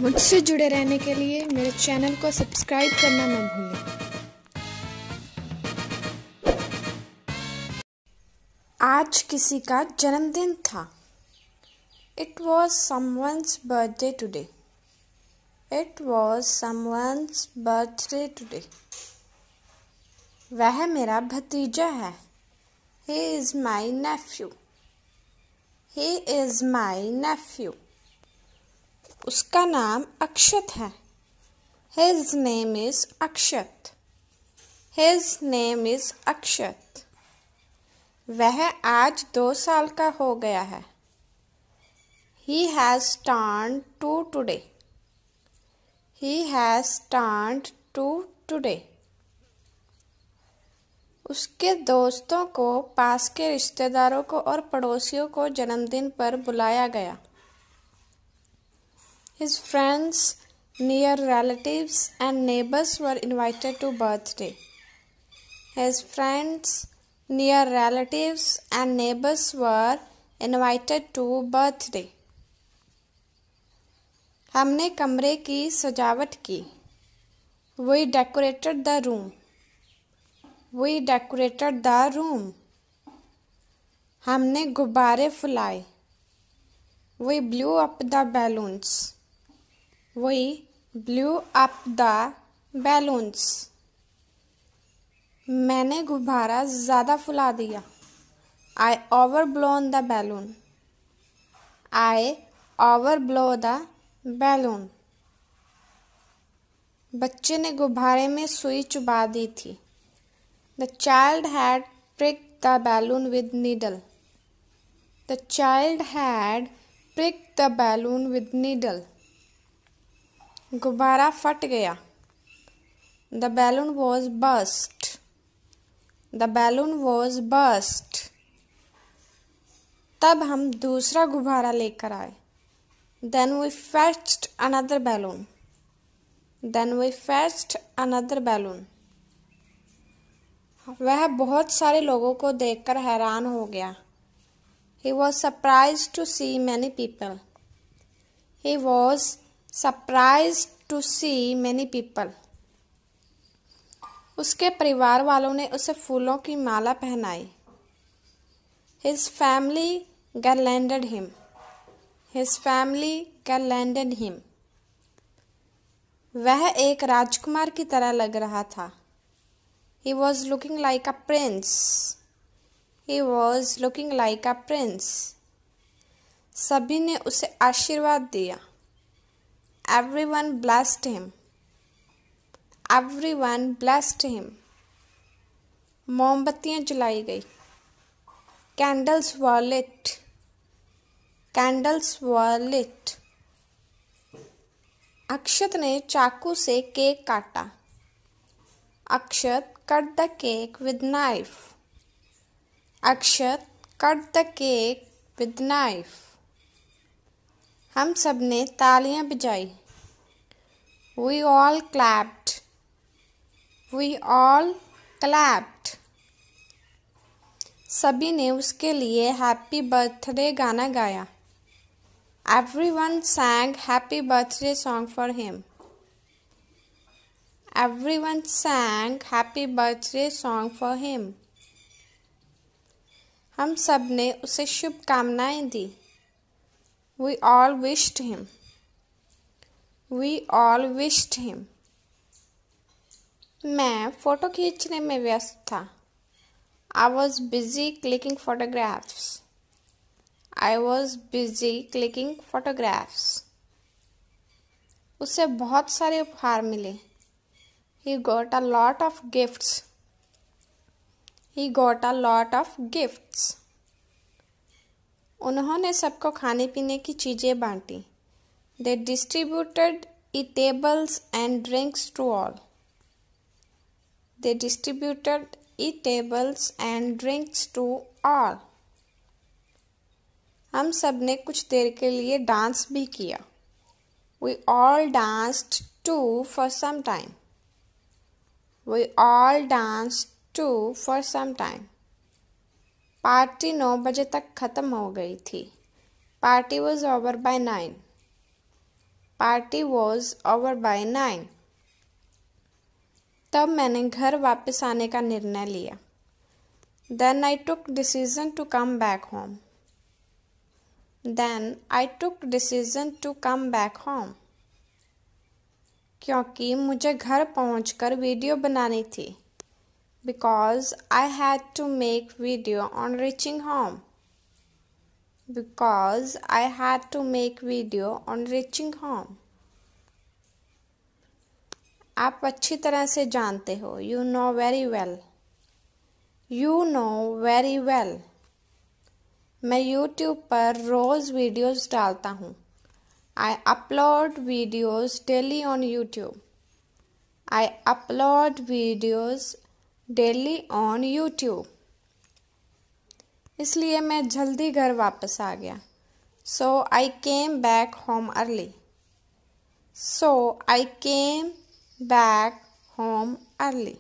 मुझसे जुड़े रहने के लिए मेरे चैनल को सब्सक्राइब करना न भूलें। आज किसी का जन्मदिन था। It was someone's birthday today. It was someone's birthday today. वह मेरा भतीजा है। He is my nephew. He is my nephew. उसका नाम अक्षत है। His name is Akshat. His name is Akshat. वह आज 2 साल का हो गया है। He has turned 2 today. He has turned 2 today. उसके दोस्तों को, पास के रिश्तेदारों को और पड़ोसियों को जन्मदिन पर बुलाया गया। His friends, near relatives and neighbors were invited to birthday. His friends, near relatives and neighbors were invited to birthday. हमने कमरे की सजावट की। We decorated the room. We decorated the room. हमने गुब्बारे फुलाए। We blew up the balloons. We blew up the balloons. मैंने गुब्बारा ज़्यादा फुला दिया। I overblown the balloon. I overblow the balloon. बच्चे ने गुब्बारे में सुई चुभा दी थी। The child had pricked the balloon with needle. The child had pricked the balloon with needle. गुब्बारा फट गया। The balloon was burst. The balloon was burst. तब हम दूसरा गुब्बारा लेकर आए। Then we fetched another balloon. Then we fetched another balloon. वह बहुत सारे लोगों को देखकर हैरान हो गया। He was surprised to see many people. He was surprised to see many people. उसके परिवार वालों ने उसे फूलों की माला पहनाई। His family garlanded him. His family garlanded him. वह एक राजकुमार की तरह लग रहा था। He was looking like a prince. He was looking like a prince. सभी ने उसे आशीर्वाद दिया। Everyone blessed him. Everyone blessed him. मोमबत्तियां जलाई गई। Candles were lit. Candles were lit. अक्षत ने चाकू से केक काटा। अक्षत cut the cake with knife. Akshat cut the cake with knife. हम सब ने तालियां बजाई। We all clapped. We all clapped. सभी ने उसके लिए हैप्पी बर्थडे गाना गाया। Everyone sang happy birthday song for him. Everyone sang happy birthday song for him. हम सब ने उसे शुभकामनाएं दी। We all wished him. We all wished him. मैं फोटो खींचने में व्यस्त था। I was busy clicking photographs. I was busy clicking photographs. उसे बहुत सारे उपहार मिले। He got a lot of gifts. He got a lot of gifts. उन्होंने सबको खाने पीने की चीजें बांटी। They distributed eatables and drinks to all. They distributed eatables and drinks to all. हम सब ने कुछ देर के लिए डांस भी किया। We all danced too for some time. We all danced too for some time. Party 9 बजे तक खत्म हो गई थी। Party was over by 9. Party was over by 9। तब मैंने घर वापस आने का निर्णय लिया। Then I took decision to come back home. Then I took decision to come back home. क्योंकि मुझे घर पहुंचकर वीडियो बनानी थी। Because I had to make video on reaching home. Because I had to make video on reaching home. आप अच्छी तरह से जानते हो। You know very well. You know very well. मैं YouTube पर रोज़ वीडियोस डालता हूँ। I upload videos daily on YouTube. I upload videos daily on YouTube. इसलिए मैं जल्दी घर वापस आ गया। So I came back home early. So I came back home early.